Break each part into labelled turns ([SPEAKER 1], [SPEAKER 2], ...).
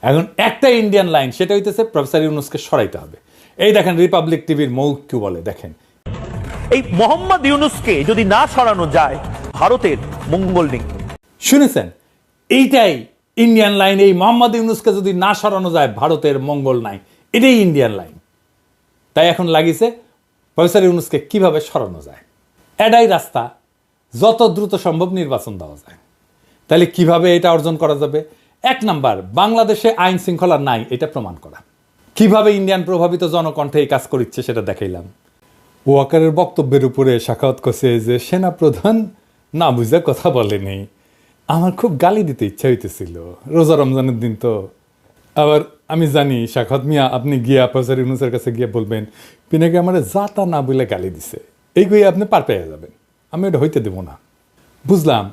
[SPEAKER 1] এখন একটা Indian line, সেটা হইতেছে প্রফেসর ইউনূসকে সরাইতে হবে। এই দেখেন রিপাবলিক টিভির মৌখ কি বলে, দেখেন।
[SPEAKER 2] এই মোহাম্মদ ইউনূসকে যদি না সরানো যায় ভারতের মঙ্গল নেই।
[SPEAKER 1] শুনেছেন, এইটাই ইন্ডিয়ান লাইন। এই মোহাম্মদ ইউনূসকে যদি না সরানো যায় ভারতের মঙ্গল নাই, এটাই ইন্ডিয়ান লাইন। তাই এখন লাগিছে প্রফেসর ইউনূসকে কিভাবে সরানো যায়, এটাই রাস্তা। যত দ্রুত সম্ভব নির্বাচন দেওয়া যায়। তাহলে কিভাবে এটা অর্জন করা যাবে? 1 নাম্বার, বাংলাদেশে আইন শৃঙ্খলা নাই এটা প্রমাণ করা। কিভাবে ইন্ডিয়ান প্রভাবিত জনকণ্ঠে এই কাজ করিচ্ছে সেটা দেখাইলাম। ওয়াকারের বক্তব্যের উপরে সাখাওয়াত করছে যে সেনাপ্রধান না বুঝে কথা বলেনি। আমার খুব গালি দিতে ইচ্ছা হইতেছিল, রোজা রমজানের দিন তো। আবার আমি জানি সাখাওয়াত মিয়া আপনি গিয়া প্রফেসর ইউনূসের কাছে গিয়ে বলবেন পিনাকে আমার যা তা না বলে গালি দিছে, এই গিয়ে আপনি পার পেয়ে যাবেন। আমি এটা হইতে দেব না। বুঝলাম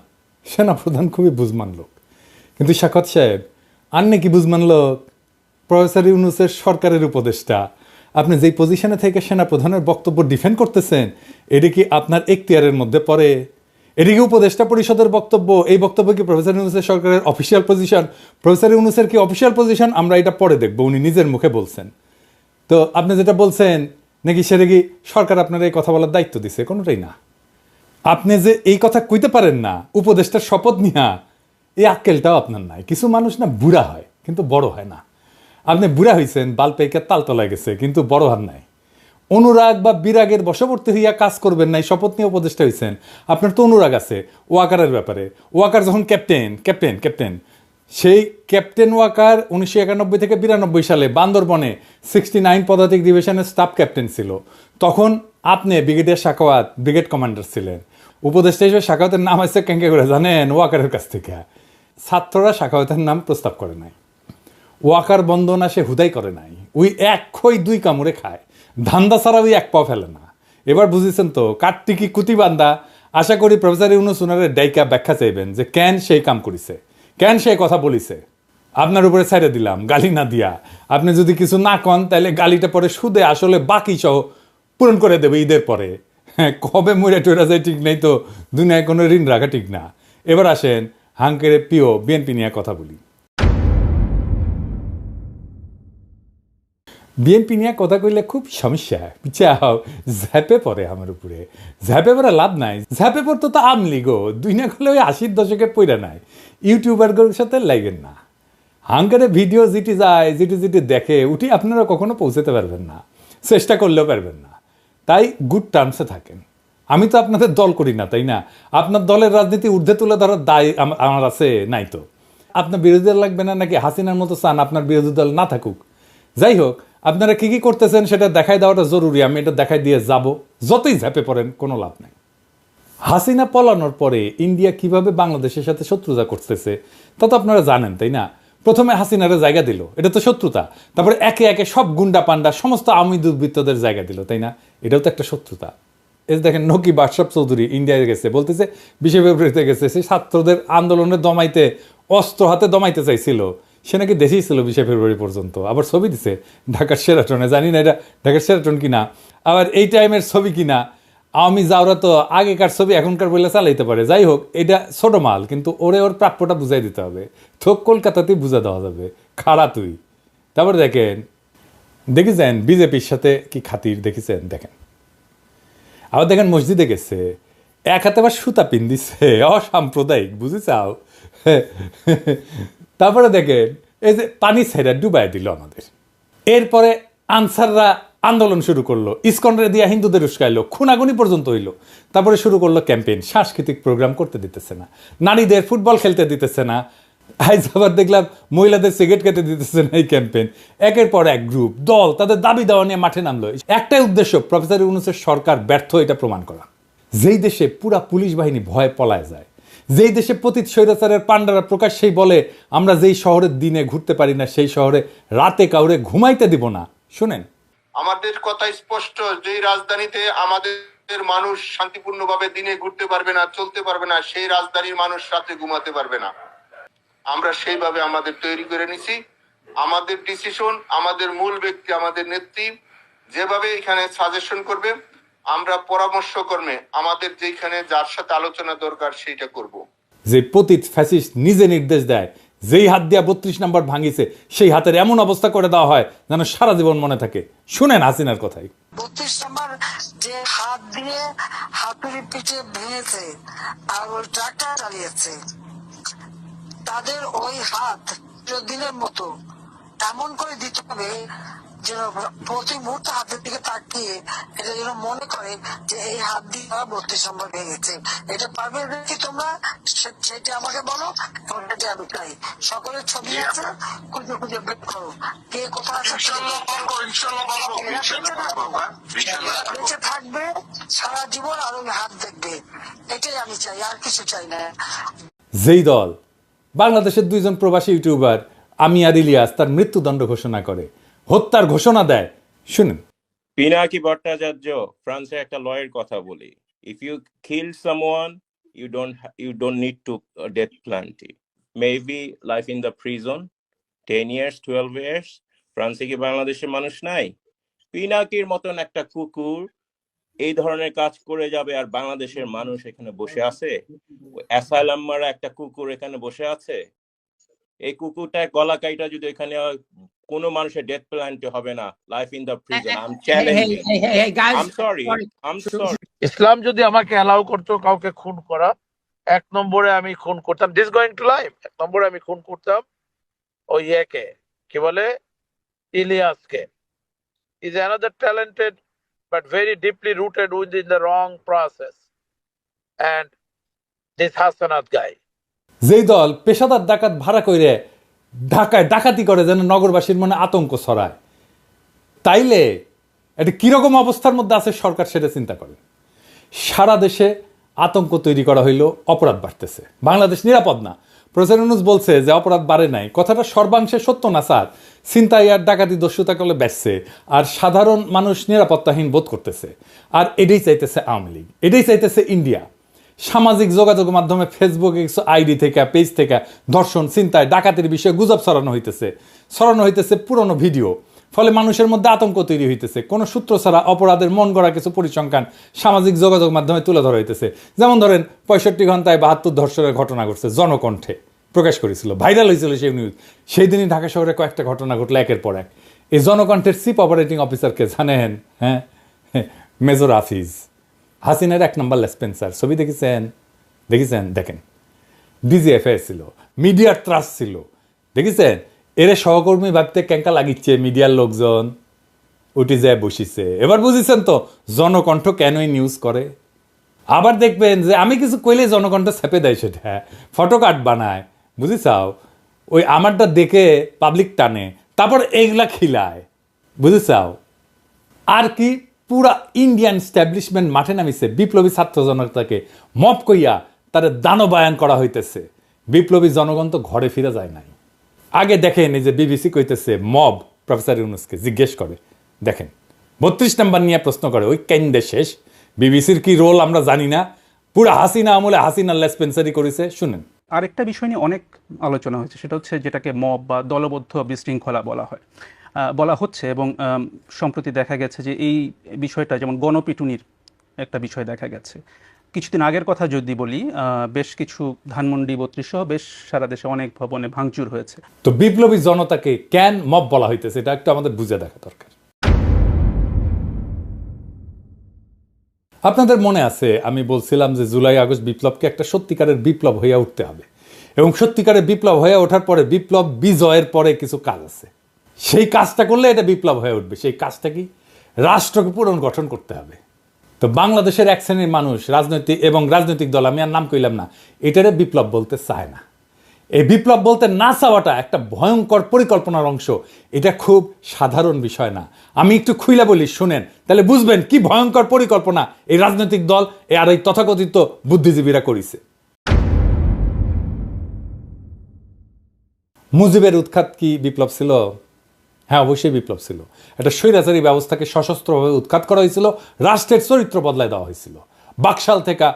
[SPEAKER 1] সেনাপ্রধান খুবই বুঝমান লোক, কিন্তু সাখাওয়াত সাহেব আর নাকি বুঝমান লোক প্রফেসর ইউনূসের সরকারের উপদেষ্টা। আপনি যেই পজিশনে থেকে সেনাপ্রধানের বক্তব্য ডিফেন্ড করতেছেন, এটা কি আপনার এখতিয়ারের মধ্যে পড়ে? এটা কি উপদেষ্টা পরিষদের বক্তব্য? এই বক্তব্য কি প্রফেসর ইউনূসের সরকারের অফিসিয়াল পজিশন? প্রফেসর ইউনূসের কি অফিসিয়াল পজিশন? আমরা এটা পরে দেখবো, উনি নিজের মুখে বলছেন। তো আপনি যেটা বলছেন নাকি সেটা কি সরকার আপনার এই কথা বলার দায়িত্ব দিছে? কোনোটাই না। আপনি যে এই কথা কইতে পারেন না উপদেষ্টার শপথ নিয়া, এই আক্কেলটাও আপনার নাই। কিছু মানুষ না বুড়া হয় কিন্তু বড় হয় না। আপনি বুড়া হয়েছেন, বাল পেকে তালতলায় গেছে, কিন্তু বড় হার নাই। অনুরাগ বা বিরাগের বশবর্তী হইয়া কাজ করবেন নাই, শপথ নিয়ে উপদেষ্টা হয়েছেন। আপনার তো অনুরাগ আছে ওয়াকারের ব্যাপারে। ওয়াকার যখন ক্যাপ্টেন সেই ক্যাপ্টেন ওয়াকার 1991 থেকে 92 সালে বান্দরবনে 69 পদাতিক ডিভিশনের স্টাফ ক্যাপ্টেন ছিল। তখন আপনি ব্রিগেডিয়ার সাখাওয়াত ব্রিগেড কমান্ডার ছিলেন। উপদেষ্টা হিসেবে সাখাওয়াতের নাম আসছে কেঙ্কে করে জানেন? ওয়াকারের কাছ থেকে। ছাত্ররা সাখাওয়াতের নাম প্রস্তাব করে নাই। ওয়াকার বন্দনা সে হুদাই করে নাই। ওই এক খই 2 কামড়ে খায়, ধান্দা ছাড়া ওই এক পা ফেলে না। এবার বুঝেছেন তো কার্তিকি কুতিবান্দা। আশা করি প্রফেসর ইউনূস উনারের ডাইকা ব্যাখ্যা চাইবেন যে কেন সেই কাম করিছে, কেন সেই কথা বলিছে। আপনার উপরে ছেড়ে দিলাম গালি না দিয়া। আপনি যদি কিছু না কন তাহলে গালিটা পরে সুদে আসলে বাকি সহ পূরণ করে দেবে ঈদের পরে। হ্যাঁ, কবে মরে টরে যায় ঠিক নেই তো, দুনিয়ায় কোনো ঋণ রাখা ঠিক না। এবার আসেন হাঙ্কের প্রিয় বিএনপি নিয়ে কথা বলি। বিএনপি নিয়ে কথা কইলে খুব সমস্যা, পিছাও ঝ্যাপে পড়ে আমার উপরে। ঝ্যাপে পড়ে লাভ নাই, ঝ্যাপে পড়তো তো আমলি গো। 2 না করলে ওই 80-র দশকে পড়ে নাই। ইউটিউবারগুলোর সাথে লাগেন না। হাঙ্কারে ভিডিও যেটি যায়, যেটি দেখে উঠি আপনারা কখনো পৌঁছাতে পারবেন না, চেষ্টা করলেও পারবেন না। তাই গুড টার্মসে থাকেন। আমি তো আপনাদের দল করি না, তাই না? আপনার দলের রাজনীতি ঊর্ধ্বে তুলে ধরার দায় আমার আছে নাই তো? আপনার বিরোধী দল লাগবে না নাকি হাসিনার মতো চান আপনার বিরোধী দল না থাকুক? যাই হোক, আপনারা কি করতেছেন সেটা দেখাই দেওয়াটা জরুরি। আমি এটা দেখাই দিয়ে যাব। যতই ঝাঁপে পড়েন কোনো লাভ নাই। হাসিনা পলানোর পরে ইন্ডিয়া কিভাবে বাংলাদেশের সাথে শত্রুতা করতেছে তা তো আপনারা জানেন, তাই না? প্রথমে হাসিনারে জায়গা দিল, এটা তো শত্রুতা। তারপরে একে একে সব গুন্ডা পান্ডা সমস্ত আওয়ামী দুর্বৃত্তদের জায়গা দিল, তাই না? এটাও তো একটা শত্রুতা। এই দেখেন নকিব আশরাফ চৌধুরী ইন্ডিয়ায় গেছে, বলতেছে 20 ফেব্রুয়ারিতে গেছে, সেই ছাত্রদের আন্দোলনে দমাইতে অস্ত্র হাতে দমাইতে চাইছিল। সে নাকি দেশেই ছিল 20 ফেব্রুয়ারি পর্যন্ত। আবার ছবি দিছে ঢাকার শেরাটনে, জানি না এটা ঢাকার শেরাটন কিনা, আবার এই টাইমের ছবি কিনা। আওয়ামী যাওরা তো আগেকার ছবি এখনকার বলে চালাইতে পারে। যাই হোক, এটা ছোট মাল, কিন্তু ওর প্রাপ্যটা বুঝাই দিতে হবে। তো কলকাতাতেই বুঝা দেওয়া যাবে খাড়া তুই। তারপর দেখেছেন বিজেপির সাথে কি খাতির দেখেছেন? দেখেন আবার দেখেন মসজিদে গেছে, এক হাতে আবার সুতা পিন দিচ্ছে, অসাম্প্রদায়িক, বুঝে চাও? তারপরে দেখেন এই যে পানি ছেড়ে ডুবাই দিল আমাদের। এরপরে আনসাররা আন্দোলন শুরু করলো, ইসকনরে দিয়া হিন্দুদের উস্কাইলো, খুনাগুনি পর্যন্ত হইলো। তারপরে শুরু করলো ক্যাম্পেইন, সাংস্কৃতিক প্রোগ্রাম করতে দিতেছে না, নারীদের ফুটবল খেলতে দিতেছে না, আজ আবার দেখলাম মহিলাদের সিগারেট খেতে দিতেছে না। এই ক্যাম্পেইন একের পর এক গ্রুপ দল তাদের দাবি দেওয়া নিয়ে মাঠে নামলো। একটাই উদ্দেশ্য, প্রফেসর ইউনূসের সরকার ব্যর্থ এটা প্রমাণ করা। যেই দেশে পুরা পুলিশ বাহিনী ভয়ে পলায় যায়, যেই দেশে পতিত স্বৈরাচারের পান্ডারা প্রকাশ্যেই বলে আমরা যেই শহরের দিনে ঘুরতে পারি না সেই শহরে রাতে কাউরে ঘুমাইতে দিব না। শুনেন,
[SPEAKER 3] আমাদের কথা স্পষ্ট, যেই রাজধানীতে আমাদের মানুষ শান্তিপূর্ণভাবে দিনে ঘুরতে পারবে না, চলতে পারবে না, সেই রাজধানীর মানুষ রাতে ঘুমাতে পারবে না। আমরা সেইভাবে আমাদের তৈরি করে নিছি। আমাদের ডিসিশন, আমাদের মূল ব্যক্তি, আমাদের নেত্রী যেভাবে এখানে সাজেশন করবে, আমরা পরামর্শ কর্মে আমাদের যেখানে যার সাথে আলোচনা দরকার সেইটা করব।
[SPEAKER 1] যে পতিত ফ্যাসিস্ট নিজে নির্দেশ দেয় যেই হাত দিয়া 32 নম্বর ভাঙিছে সেই হাতের এমন অবস্থা করে দেওয়া হয় যেন সারা জীবন মনে থাকে। শুনেন হাসিনার কথাই।
[SPEAKER 4] 32 নম্বর যে হাত দিয়ে হাতুড়ি পিঠে ভেঙেছে আর ওই ট্রাক্টর চালিয়েছে, তাদের ওই হাত দিনের মতো এমন করে দিতে হবে যেন প্রতি মুহূর্তে হাতের দিকে তাকিয়ে এটা যেন মনে করে যে এই হাত দিয়ে 32 নম্বর ভেঙেছে। এটা পারবে কি তোমরা? সেটা আমাকে বলো, সেটা আমি চাই। সকলের ছবি আছে, খুঁজে খুঁজে বের করো কে কোথায় আছে। বেঁচে থাকবে সারা জীবন আর ওই হাত দেখবে, এটাই আমি চাই, আর কিছু চাই না।
[SPEAKER 1] যেই দল বাংলাদেশের 2 জন প্রবাসী ইউটিউবার আমি আর ইলিয়াস তার মৃত্যুদণ্ড ঘোষণা করে, হত্যার ঘোষণা দেয়, শুনুন।
[SPEAKER 5] পিনাকি ভট্টাচার্য ফ্রান্সের একটা লয়ের কথা বলি, if you kill someone you don't need to death penalty, maybe life in the prison 10 years 12 years। ফ্রান্সে কি বাংলাদেশের মানুষ নাই? পিনাকির মতন একটা কুকুর এই ধরনের কাজ করে যাবে আর বাংলাদেশের মানুষ এখানে বসে আছে? অ্যাসাইলাম মারা একটা কুকুর এখানে বসে আছে, এই কুকুরটার গলা কাইটা যদি এখানে কোনো মানুষের ডেথ পেনাল্টি হবে না, life in the prison. I am challenging, I am sorry.
[SPEAKER 6] ইসলাম যদি আমাকে অ্যালাউ করতো কাউকে খুন করা, 1 নম্বরে আমি খুন করতাম, দিস গোয়িং টু লাইফ, 1 নম্বরে আমি খুন করতাম ওই একে কি বলে ইলিয়াসকে। Is another talented but very deeply rooted within the wrong process and this Hasnat guy.
[SPEAKER 1] যেই দল পেশাদার ডাকাত ভাড়া করে ঢাকায় ডাকাতি করে যেন নগরবাসীর মনে আতঙ্ক ছড়ায়, তাইলে এটা কিরকম অবস্থার মধ্যে আছে সরকার সেটা চিন্তা করেন। সারা দেশে আতঙ্ক তৈরি করা হইল, অপরাধ বাড়তেছে, বাংলাদেশ নিরাপদ না। প্রফেসর ইউনূস বলছে যে অপরাধ বাড়ে নাই, কথাটা সর্বাংশে সত্য না স্যার। ছিনতাই আর ডাকাতি দস্যুতা করলে বেচছে আর সাধারণ মানুষ নিরাপত্তাহীন বোধ করতেছে। আর এটাই চাইতেছে আওয়ামী লীগ, এটাই চাইতেছে ইন্ডিয়া। সামাজিক যোগাযোগের মাধ্যমে ফেসবুকে কিছু আইডি থেকে পেজ থেকে ধর্ষণ ছিনতাই ডাকাতির বিষয়ে গুজব ছড়ানো হইতেছে পুরনো ভিডিও, ফলে মানুষের মধ্যে আতঙ্ক তৈরি হইতেছে। কোনো সূত্র ছাড়া অপরাধের মন গড়া কিছু পরিসংখ্যান সামাজিক যোগাযোগ মাধ্যমে তুলে ধরা হইতেছে। যেমন ধরেন 65 ঘন্টায় 72 ধর্ষণের ঘটনা ঘটছে, জনকণ্ঠে প্রকাশ করেছিল, ভাইরাল হয়েছিল সেই নিউজ। সেই দিনই ঢাকা শহরে কয়েকটা ঘটনা ঘটলো একের পর এক। এই জনকণ্ঠের চিফ অপারেটিং অফিসারকে জানেন? হ্যাঁ, মেজর হাফিজ, হাসিনার 1 নম্বর লেসপেন্সার। ছবি দেখেছেন? দেখেন, ডিজিএফআই ছিল, মিডিয়ার ত্রাস ছিল, দেখেছেন? এরে সহকর্মী ভাবতে ক্যাঙ্কা লাগিচ্ছে মিডিয়ার লোকজন, উঠে যায় বসিছে। এবার বুঝেছেন তো জনকণ্ঠ কেনই নিউজ করে। আবার দেখবেন যে আমি কিছু কইলে জনকণ্ঠ ছেপে দেয়, সেটা ফটো কার্ড বানায়, বুঝেছাও? ওই আমারটা দেখে পাবলিক টানে, তারপর এইগুলা খিলায়, বুঝেছাও? আর কি পুরা ইন্ডিয়ান স্ট্যাবলিশমেন্ট মাঠে নামিছে, বিপ্লবী ছাত্র জনতাকে মব কইয়া তার দানবায়ন করা হইতেছে। বিপ্লবী জনগণ তো ঘরে ফিরে যায় নাই। আগে দেখেন এই যে বিবিসি কইতেছে মব প্রফেসর ইউনূসকে জিজ্ঞেস করে, দেখেন 32 নাম্বার নিয়ে প্রশ্ন করে, ওই কেন্দ্রে শেষ। বিবিসির কি রোল আমরা জানি না, পুরা হাসিনা আমলে হাসিনা লেসপেন্সারি করেছে। শুনেন।
[SPEAKER 7] আরেকটা বিষয় নিয়ে অনেক আলোচনা হয়েছে, সেটা হচ্ছে যেটাকে মব বা দলবদ্ধ বিশৃঙ্খলা বলা হচ্ছে, এবং সম্প্রতি দেখা গেছে যে এই বিষয়টা যেমন গণপিটুনির একটা বিষয় দেখা গেছে। কিছুদিন আগের কথা যদি বলি, বেশ কিছু ধানমন্ডি 32 সহ বেশ সারা দেশে অনেক ভবনে ভাঙচুর হয়েছে।
[SPEAKER 1] তো বিপ্লবী জনতাকে কেন মব বলা হইতেছে এটা একটু আমাদের বুঝে দেখা দরকার। আপনাদের মনে আছে আমি বলছিলাম যে জুলাই আগস্ট বিপ্লবকে একটা সত্যিকারের বিপ্লব হইয়া উঠতে হবে, এবং সত্যিকারের বিপ্লব হয়ে ওঠার পরে বিপ্লব বিজয়ের পরে কিছু কাজ আছে, সেই কাজটা করলে এটা বিপ্লব হয়ে উঠবে। সেই কাজটা কি? রাষ্ট্রকে পুনর্গঠন করতে হবে। তো বাংলাদেশের এক শ্রেণীর মানুষ রাজনৈতিক দল, আমি আর নাম কইলাম না, এটারে বিপ্লব বলতে চায় না। এই বিপ্লব বলতে না চাওয়াটা একটা ভয়ঙ্কর পরিকল্পনার অংশ, এটা খুব সাধারণ বিষয় না। আমি একটু খুইলা বলি, শুনেন, তাহলে বুঝবেন কি ভয়ঙ্কর পরিকল্পনা এই রাজনৈতিক দল আর এই তথাকথিত বুদ্ধিজীবীরা করেছে। মুজিবের উৎখাত কি বিপ্লব ছিল? হ্যাঁ, অবশ্যই বিপ্লব ছিল। একটা স্বৈরাচারী ব্যবস্থাকে সশস্ত্রভাবে উৎখাত করা হয়েছিল, রাষ্ট্রের চরিত্র বদলায় দেওয়া হয়েছিল। বাকশাল থেকে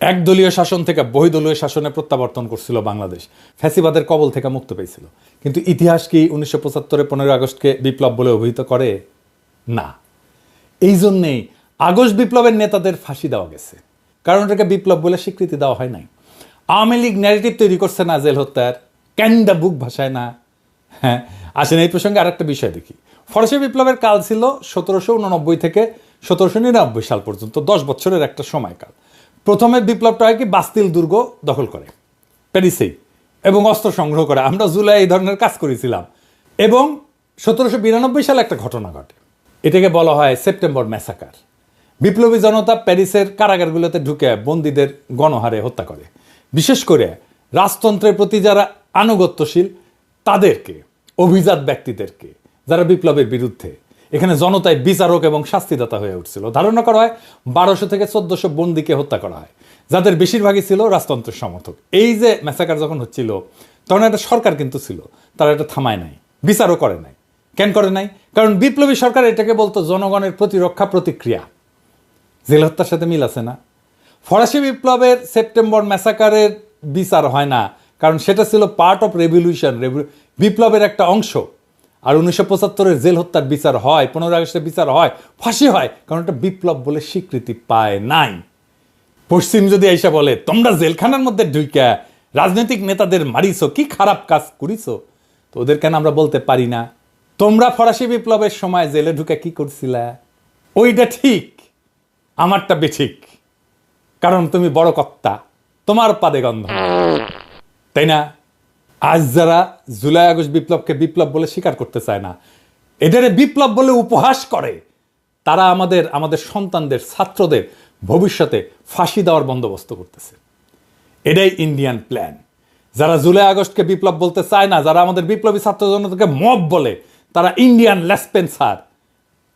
[SPEAKER 1] একদলীয় শাসন থেকে বহুদলীয় শাসনে প্রত্যাবর্তন করছিল বাংলাদেশ, ফ্যাসিবাদের কবল থেকে মুক্ত পেয়েছিল। কিন্তু ইতিহাস কি 1975 15 আগস্টকে বিপ্লব বলে অভিহিত করে? না। এই জন্যেই আগস্ট বিপ্লবের নেতাদের ফাঁসি দেওয়া গেছে, কারণ এটাকে বিপ্লব বলে স্বীকৃতি দেওয়া হয় নাই। আওয়ামী লীগ ন্যারেটিভ তৈরি করছে না জেল হত্যার, ক্যান্ডা বুক ভাষায় না। হ্যাঁ, আসেন এই প্রসঙ্গে আরেকটা বিষয় দেখি। ফরাসি বিপ্লবের কাল ছিল 1789 থেকে 1799 সাল পর্যন্ত, 10 বছরের একটা সময়কাল। প্রথমে বিপ্লবটা হয় কি, বাস্তিল দুর্গ দখল করে প্যারিসেই এবং অস্ত্র সংগ্রহ করে। আমরা জুলাই এই ধরনের কাজ করেছিলাম। এবং 1792 সালে একটা ঘটনা ঘটে, এটাকে বলা হয় সেপ্টেম্বর ম্যাসাকার। বিপ্লবী জনতা প্যারিসের কারাগারগুলোতে ঢুকে বন্দীদের গণহারে হত্যা করে। বিশেষ করে রাজতন্ত্রের প্রতি যারা আনুগত্যশীল তাদেরকে, অভিজাত ব্যক্তিদেরকে, যারা বিপ্লবের বিরুদ্ধে। এখানে জনতায় বিচারক এবং শাস্তিদাতা হয়ে উঠছিল। ধারণা করা হয় 1200 থেকে 1400 বন্দীকে হত্যা করা হয়, যাদের বেশিরভাগই ছিল রাজতন্ত্রের সমর্থক। এই যে ম্যাসাকার যখন হচ্ছিল, তখন একটা সরকার কিন্তু ছিল, তারা এটা থামায় নাই, বিচারও করে নাই। কেন করে নাই? কারণ বিপ্লবী সরকার এটাকে বলতো জনগণের প্রতিরক্ষা প্রতিক্রিয়া। জেল হত্যার সাথে মিল আছে না? ফরাসি বিপ্লবের সেপ্টেম্বর ম্যাসাকারের বিচার হয় না, কারণ সেটা ছিল পার্ট অফ রেভলিউশন, বিপ্লবের একটা অংশ। আর 1975-এর জেল হত্যার বিচার হয়, 15 আগস্টের বিচার হয়, ফাঁসি হয়, কারণ এটা বিপ্লব বলে স্বীকৃতি পায় নাই। পশ্চিম যদি এসে বলে তোমরা জেলখানার মধ্যে ঢুইকা রাজনৈতিক নেতাদের মারিছো, কি খারাপ কাজ করিছো, তো ওদের কেন আমরা বলতে পারি না তোমরা ফরাসি বিপ্লবের সময় জেলে ঢুকে কি করছিলা? ওইটা ঠিক, আমারটা বেঠিক, কারণ তুমি বড় কর্তা, তোমার পাদে গন্ধ, তাই না? আজ যারা জুলাই আগস্ট বিপ্লবকে বিপ্লব বলে স্বীকার করতে চায় না, এটারে বিপ্লব বলে উপহাস করে, তারা আমাদের সন্তানদের, ছাত্রদের ভবিষ্যতে ফাঁসি দেওয়ার বন্দোবস্ত করতেছে। এটাই ইন্ডিয়ান প্ল্যান। যারা জুলাই আগস্টকে বিপ্লব বলতে চায় না, যারা আমাদের বিপ্লবী ছাত্র জনতাকে মব বলে, তারা ইন্ডিয়ান লেসপেন্সার।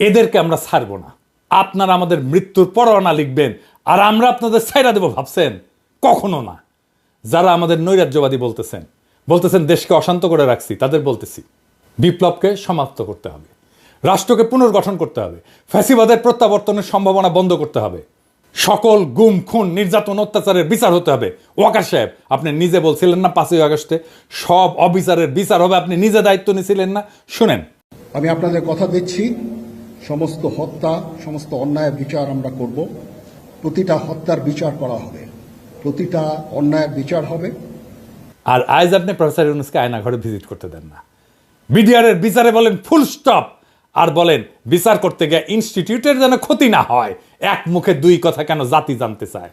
[SPEAKER 1] এদেরকে আমরা ছাড়বো না। আপনারা আমাদের মৃত্যুর পরোয়ানা লিখবেন, আর আমরা আপনাদের ছাইরা দেব ভাবছেন? কখনো না। যারা আমাদের নৈরাজ্যবাদী বলতেছেন দেশকে অশান্ত করে রাখছি, তাদের বলতেছি বিপ্লবকে সমাপ্ত করতে হবে, রাষ্ট্রকে পুনর্গঠন করতে হবে, ফ্যাসিবাদের প্রত্যাবর্তনের সম্ভাবনা বন্ধ করতে হবে, সকল গুম খুন নির্যাতন অত্যাচারের বিচার হতে হবে। ওয়াকার সাহেব, আপনি নিজে বলছিলেন না 5ই আগস্টে সব অবিচারের বিচার হবে, আপনি নিজে দায়িত্ব নিয়েছিলেন না? শুনেন,
[SPEAKER 8] আমি আপনাদের কথা দিচ্ছি, সমস্ত হত্যা, সমস্ত অন্যায়ের বিচার আমরা করব। প্রতিটা হত্যার বিচার করা হবে, প্রতিটা অন্যায়ের বিচার হবে।
[SPEAKER 1] আর আজ আপনি প্রফেসর ইউনূসকে আয়নাঘরে ভিজিট করতে দেন না। বিডিআরের বিচারে বলেন ফুল স্টপ, আর বলেন বিচার করতে গিয়ে ইনস্টিটিউটের যেন ক্ষতি না হয়। এক মুখে দুই কথা কেন জাতি জানতে চায়?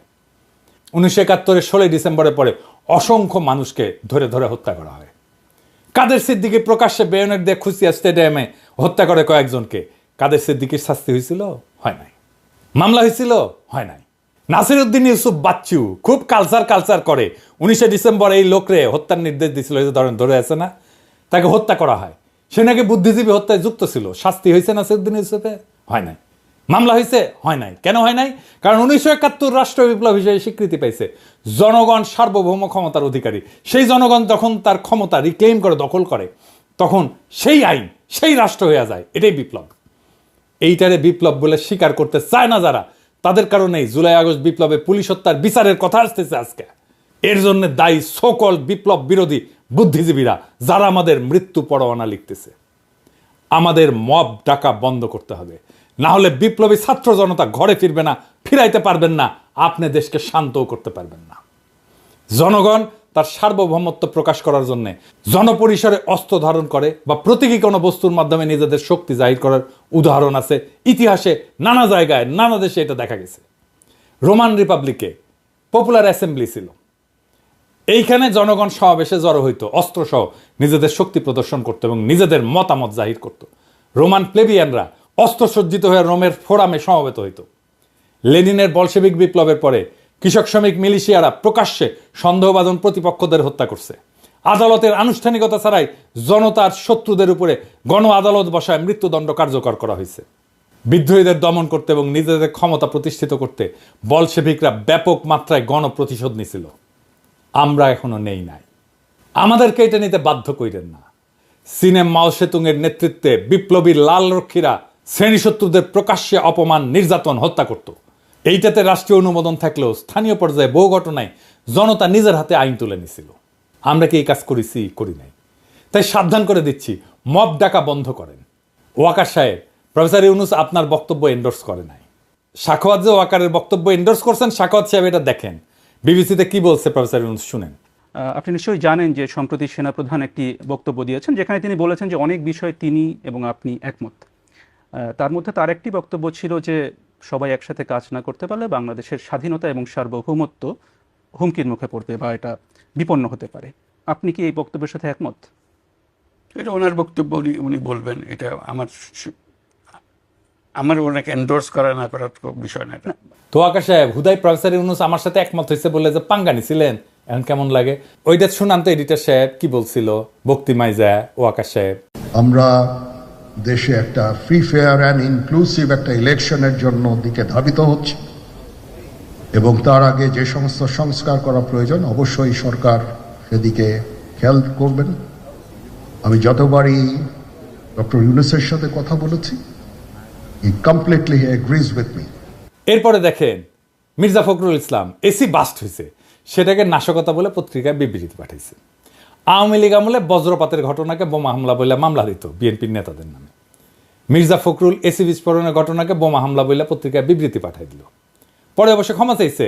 [SPEAKER 1] 1971-এর 16 ডিসেম্বরের পরে অসংখ্য মানুষকে ধরে ধরে হত্যা করা হয়। কাদের সিদ্দিকী প্রকাশ্যে বেয়নেট দিয়ে খুশিয়া স্টেডিয়ামে হত্যা করে কয়েকজনকে। কাদের সিদ্দিকীর শাস্তি হয়েছিল? হয় নাই। মামলা হয়েছিল? হয় নাই। নাসিরউদ্দিন ইউসুফ বাচ্চু খুব কালচার করে, 19 ডিসেম্বর এই লোকরে হত্যার নির্দেশ দিয়েছিল, ধরে আছে না, তাকে হত্যা করা হয়। সে নাকি বুদ্ধিজীবী হত্যায় যুক্ত ছিল। শাস্তি হয়েছে নাসিরউদ্দিন ইউসুফে? হয় নাই। মামলা হয়েছে? হয় নাই। কেন হয় নাই? কারণ 1971 রাষ্ট্র বিপ্লব হিসেবে স্বীকৃতি পাইছে। জনগণ সার্বভৌম ক্ষমতার অধিকারী। সেই জনগণ যখন তার ক্ষমতা রিক্লেম করে, দখল করে, তখন সেই আইন, সেই রাষ্ট্র হয়ে যায়। এটাই বিপ্লব। এইটারে বিপ্লব বলে স্বীকার করতে চায় না যারা, তাদের কারণেই জুলাই আগস্ট বিপ্লবে পুলিশ হত্যার বিচারের কথা আসতেছে আজকে। এর জন্য দায়ী সকল বিপ্লব বিরোধী বুদ্ধিজীবীরা, যারা আমাদের মৃত্যু পরোয়ানা লিখতেছে। আমাদের মব ডাকা বন্ধ করতে হবে, না হলে বিপ্লবী ছাত্র জনতা ঘরে ফিরবে না, ফিরাইতে পারবেন না, আপনি দেশকে শান্তও করতে পারবেন না। জনগণ তার সার্বভৌমত্ব প্রকাশ করার জন্য জনপরিসরে অস্ত্র ধারণ করে বা প্রতীকী কোনো বস্তুর মাধ্যমে নিজেদের শক্তি জাহির করার উদাহরণ আছে ইতিহাসে। নানা জায়গায়, নানা দেশে এটা দেখা গেছে। রোমান রিপাবলিকে পপুলার অ্যাসেম্বলি ছিল, এইখানে জনগণ সমাবেশে জড়ো হইতো, অস্ত্রসহ নিজেদের শক্তি প্রদর্শন করত এবং নিজেদের মতামত জাহির করত। রোমান প্লেবিয়ানরা অস্ত্রসজ্জিত হয়ে রোমের ফোরামে সমবেত হইত। লেনিনের বলশেবিক বিপ্লবের পরে কৃষক শ্রমিক মিলিশিয়ারা প্রকাশ্যে সন্দেহভাজন প্রতিপক্ষদের হত্যা করছে। আদালতের আনুষ্ঠানিকতা ছাড়াই জনতার শত্রুদের উপরে গণ আদালত বসায় মৃত্যুদণ্ড কার্যকর করা হয়েছে। বিদ্রোহীদের দমন করতে এবং নিজেদের ক্ষমতা প্রতিষ্ঠিত করতে বলশেভিকরা ব্যাপক মাত্রায় গণপ্রতিশোধ নিছিল। আমরা এখনো নেই নাই। আমাদেরকে এটা নিতে বাধ্য কইরেন না। সিনেম মাও সেতুংয়ের নেতৃত্বে বিপ্লবী লাল রক্ষীরা শ্রেণীশত্রুদের প্রকাশ্যে অপমান, নির্যাতন, হত্যা করত। এইটাতে রাষ্ট্রীয় অনুমোদন থাকলেও স্থানীয় পর্যায়ে বহু ঘটনায় জনতা নিজের হাতে আইন তুলে নিছিল। আমরা কি এই কাজ করেছি? করি নাই। তাই সাবধান করে দিচ্ছি, মব ডাকা বন্ধ করেন। ওয়াকার সাহেব, প্রফেসর ইউনূস আপনার বক্তব্য এন্ডোর্স করে নাই। সাখাওয়াত যে ওয়াকারের বক্তব্য এন্ডোর্স করছেন, সাখাওয়াত সাহেব এটা দেখেন। বিবিসিতে কি বলছে প্রফেসর ইউনূস, শুনেন।
[SPEAKER 7] আপনি নিশ্চয়ই জানেন যে সম্প্রতি সেনাপ্রধান একটি বক্তব্য দিয়েছেন, যেখানে তিনি বলেছেন যে অনেক বিষয়ে তিনি এবং আপনি একমত। তার মধ্যে তার একটি বক্তব্য ছিল যে সবাই একসাথে কাজ না করতে পারলে বাংলাদেশের স্বাধীনতা এবং সার্বভৌমত্ব হুমকির মুখে পড়বে বা এটা বিপন্ন হতে পারে। আপনি কি এই বক্তব্যের সাথে একমত?
[SPEAKER 9] এটা ওনার বক্তব্য, উনি বলবেন। এটা আমার ওনাকে এন্ডোর্স করা না করার বিষয় না। এটা
[SPEAKER 1] তো আকাশ সাহেব, হুদাই প্রফেসর ইউনূস আমার সাথে একমত হয়েছে বলে যে পাঙ্গা নিছিলেন, এখন কেমন লাগে? ওইটা শুনান তো এডিটর সাহেব কি বলছিল বক্তিমায় যায়। ও আকাশ সাহেব,
[SPEAKER 8] আমরা দেশে একটা ফ্রি ফেয়ার অ্যান্ড ইনক্লুসিভ একটা ইলেকশনের জন্য দিকে ধাবিত হচ্ছে, এবং তার আগে যে সমস্ত সংস্কার করা প্রয়োজন অবশ্যই সরকার সেদিকে খেয়াল করবেন। আমি যতবারই ডক্টর ইউনূসের সাথে কথা বলেছি, হি কমপ্লিটলি এগ্রিজ উইথ মি।
[SPEAKER 1] এরপরে দেখেন মির্জা ফখরুল ইসলাম এসি বাস্ট হয়েছে, সেটাকে নাশকতা বলে পত্রিকায় বিবৃতি পাঠাইছে। আওয়ামী লীগ আমলে বজ্রপাতের ঘটনাকে বোমা হামলা বলে মামলা দিত বিএনপির নেতাদের নামে। মির্জা ফখরুল এসি বিস্ফোরণের ঘটনাকে বোমা হামলা বলে পত্রিকায় বিবৃতি পাঠাই দিল। পরে অবশ্য ক্ষমা চাইছে,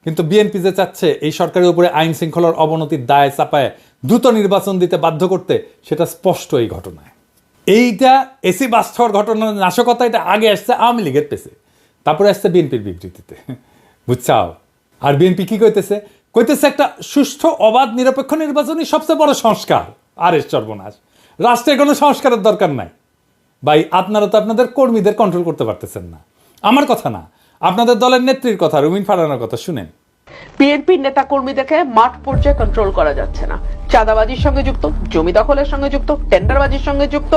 [SPEAKER 1] কিন্তু বিএনপি যে চাচ্ছে এই সরকারের উপরে আইন শৃঙ্খলার অবনতির দায় চাপায় দ্রুত নির্বাচন দিতে বাধ্য করতে, সেটা স্পষ্ট এই ঘটনায়। এইটা এসি বাস্ট হওয়ার ঘটনা, নাশকতা, এটা আগে আসছে আওয়ামী লীগের পেছে, তারপরে আসছে বিএনপির বিবৃতিতে, বুঝছাও? আর বিএনপি কি কইতেছে? কইতেছে একটা সুষ্ঠু অবাধ নিরপেক্ষ নির্বাচনই সবচেয়ে বড় সংস্কার। আর সর্বনাশ, রাষ্ট্রের কোনো সংস্কারের দরকার নাই ভাই। আপনারা তো আপনাদের কর্মীদের কন্ট্রোল করতে পারতেছেন না। আমার কথা না, আপনাদের দলের নেত্রীর কথা, রুমিন ফারহানার কথা শুনেন।
[SPEAKER 10] বিএনপির নেতা কর্মীদেরকে মাঠ পর্যায়ে কন্ট্রোল করা যাচ্ছে না। চাঁদাবাজির সঙ্গে যুক্ত, জমি দখলের সঙ্গে যুক্ত, টেন্ডারবাজির সঙ্গে যুক্ত।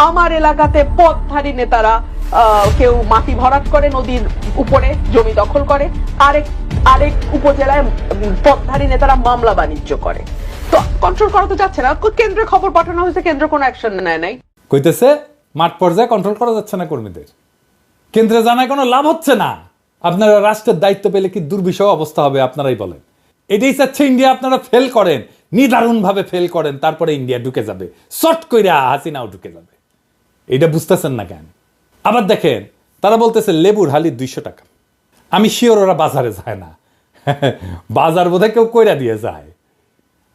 [SPEAKER 10] আমার এলাকাতে পথধারী নেতারা কেউ মাটি ভরাট করে নদীর উপরে, জমি দখল করে। আরেক উপজেলায় পথধারী নেতারা মামলা বাণিজ্য করে। তো কন্ট্রোল করা তো যাচ্ছে না। কেন্দ্রে খবর পাঠানো হয়েছে, কেন্দ্র কোনো অ্যাকশন নেয় নাই।
[SPEAKER 1] কইতেছে মাঠ পর্যায়ে কন্ট্রোল করা যাচ্ছে না কর্মীদের, কেন্দ্রে জানায় কোনো লাভ হচ্ছে না। আপনারা রাষ্ট্রের দায়িত্ব পেলে কি দুর্বিষহ অবস্থা হবে আপনারাই বলেন। এটাই চাচ্ছে ইন্ডিয়া আপনারা ফেল করেন, নিদারুণভাবে ফেল করেন, তারপরে ইন্ডিয়া ঢুকে যাবে, শর্ট কইরা হাসিনাও ঢুকে যাবে। এটা বুঝতেছেন না কেন? আবার দেখেন তারা বলতেছে লেবুর হালি 200 টাকা। আমি শিওর ওরা বাজারে যায় না, বাজার বোধহয় কেউ কইরা দিয়ে যায়।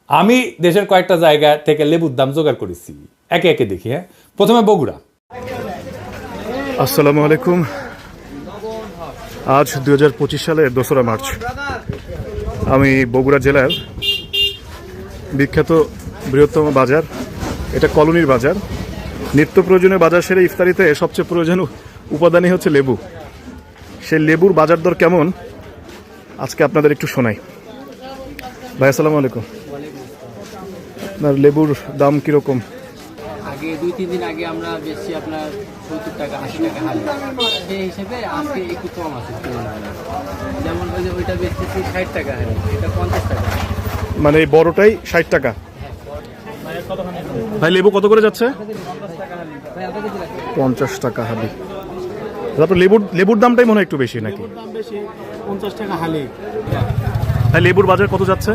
[SPEAKER 1] আমি দেশের কয়েকটা জায়গা থেকে লেবুর দাম জোগাড় করেছি, একে একে দেখি। হ্যাঁ, প্রথমে বগুড়া।
[SPEAKER 11] আসসালামু আলাইকুম। আজ 2025 সালের 2রা মার্চ। আমি বগুড়া জেলার বিখ্যাত বৃহত্তম বাজার, এটা কলোনির বাজার। নিত্য প্রয়োজনীয় বাজার সেরে ইফতারিতে সবচেয়ে প্রয়োজনীয় উপাদানই হচ্ছে লেবু। সেই লেবুর বাজার দর কেমন আজকে আপনাদের একটু শোনাই। ভাই আসসালামু আলাইকুম। আপনার লেবুর দাম কিরকম?
[SPEAKER 12] আগে 2-3 দিন আগে আমরা বেশি আপনার 70 টাকা 80 টাকা হালি, সেই হিসেবে আজকে একটু কম আছে। যেমন ওই যে ওইটা বেচতেছি 60 টাকা হালি, এটা 50 টাকা।
[SPEAKER 11] মানে এই বড়টাই 60 টাকা। ভাই লেবু কত করে যাচ্ছে? 50 টাকা হালি। তারপর লেবুর দামটাই মনে হয় একটু বেশি নাকি?
[SPEAKER 12] 50 টাকা হালি।
[SPEAKER 11] ভাই লেবুর বাজার কত যাচ্ছে?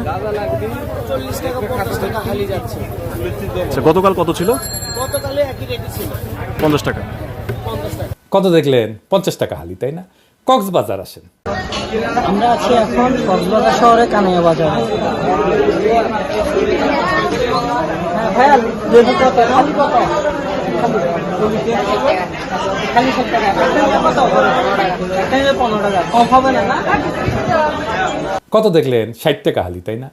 [SPEAKER 12] 40 টাকা 50 টাকা হালি যাচ্ছে।
[SPEAKER 11] আচ্ছা, গতকাল কত ছিল?
[SPEAKER 12] গতকালে একই রেট ছিল
[SPEAKER 11] 50 টাকা।
[SPEAKER 1] কত দেখলেন? 50 টাকা হালি, তাই না? কক্সবাজার আসেন।
[SPEAKER 12] আমরা আছি এখন কক্সবাজার শহরে কানাইয়া বাজার। ভাইয়া লেবু কত? খালি কত? খালি 60 টাকা। কত? 15 টাকা। কম হবে না?
[SPEAKER 1] কত দেখলেন? 60 টাকা হালি, তাই না?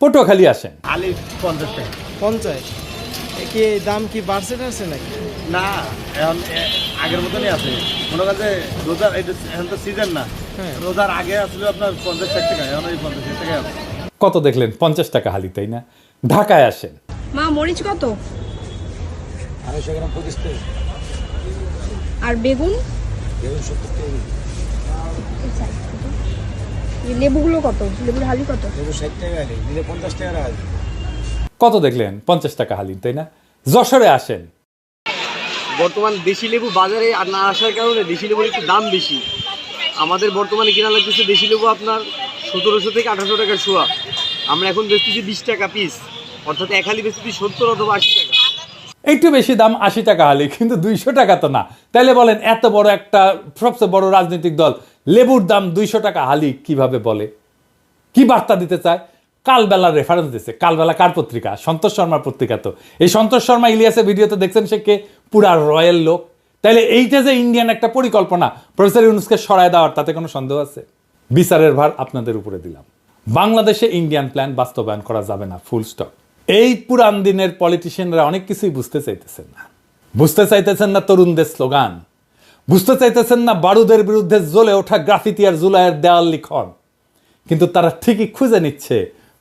[SPEAKER 1] পটুয়াখালী আসেন।
[SPEAKER 12] হালি 50 টাকা। 50? কি দাম কি বাড়ছে নাকি?
[SPEAKER 13] না, এখন আগের মতনই আছে। মনে কাছে রোজার এখন তো সিজন না, রোজার আগে আসলে আপনার 50-60 টাকা, এখন ওই 50 টাকা আছে।
[SPEAKER 1] কত দেখলেন? 50 টাকা হালি, তাই না? ঢাকায় আসেন।
[SPEAKER 14] মা মরিচ কত?
[SPEAKER 12] 250 গ্রাম 25 টাকা।
[SPEAKER 14] আর বেগুন?
[SPEAKER 12] বেগুন 70 টাকা।
[SPEAKER 14] লেবুগুলো কত? লেবুর হালি কত?
[SPEAKER 12] লেবু 60 টাকা হালি, দিলে 50 টাকা হালি।
[SPEAKER 1] কত দেখলেন? 50 টাকা হালি, তাই না? যশোরে আসেন।
[SPEAKER 12] বর্তমান দেশি লেবু বাজারে না আসার কারণে দেশি লেবুর একটু দাম বেশি। আমাদের বর্তমানে কিনা লাগতেছে দেশি লেবু আপনার 1700 থেকে 1800 টাকার শোয়া। আমরা এখন বেচতেছি 20 টাকা পিস, অর্থাৎ এক হালি বেচতেছি 70 অথবা 80 টাকা।
[SPEAKER 1] একটু বেশি দাম 80 টাকা হালি, কিন্তু 200 টাকা তো না। তাইলে বলেন এত বড় একটা সবচেয়ে বড় রাজনৈতিক দল লেবুর দাম 200 টাকা হালি কিভাবে বলে? কি বার্তা দিতে চায়? কালবেলার রেফারেন্স দিচ্ছে। কালবেলা কার পত্রিকা? সন্তোষ শর্মার পত্রিকা। তো এই সন্তোষ শর্মা ইলিয়াসের ভিডিওতে দেখছেন সে কে পুরা রয়্যাল লোক। তাইলে এইটা যে ইন্ডিয়ান একটা পরিকল্পনা প্রফেসর ইউনূসকে সরায় দেওয়ার, তাতে কোনো সন্দেহ আছে? বিচারের ভার আপনাদের উপরে দিলাম। বাংলাদেশে ইন্ডিয়ান প্ল্যান বাস্তবায়ন করা যাবে না, ফুল স্টপ। এই পুরান দিনের পলিটিশিয়ানরা অনেক কিছুই বুঝতে চাইতেছেন না। বুঝতে চাইতেছেন না তরুণদের স্লোগান, বুঝতে চাইতেছেন না বারুদের বিরুদ্ধে জ্বলে ওঠা গ্রাফিতি আর জুলাইয়ের দেওয়াল লিখন। কিন্তু তারা ঠিকই খুঁজে নিচ্ছে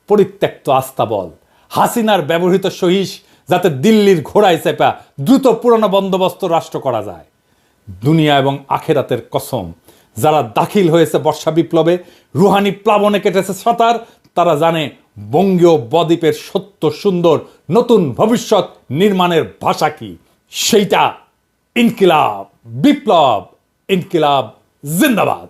[SPEAKER 1] পরিত্যক্ত আস্তাবল, হাসিনার ব্যবহৃত সহিস, যাতে দিল্লির ঘোড়ায় চেপা দ্রুত পুরনো বন্দোবস্ত রাষ্ট্র করা যায়। দুনিয়া এবং আখেরাতের কসম, যারা দাখিল হয়েছে বর্ষা বিপ্লবে, রুহানি প্লাবনে কেটেছে সাঁতার, তারা জানে বঙ্গীয় বদ্বীপের সত্য সুন্দর নতুন ভবিষ্যৎ নির্মাণের ভাষা কি। সেইটা ইনকিলাব, বিপ্লব, ইনকিলাব জিন্দাবাদ।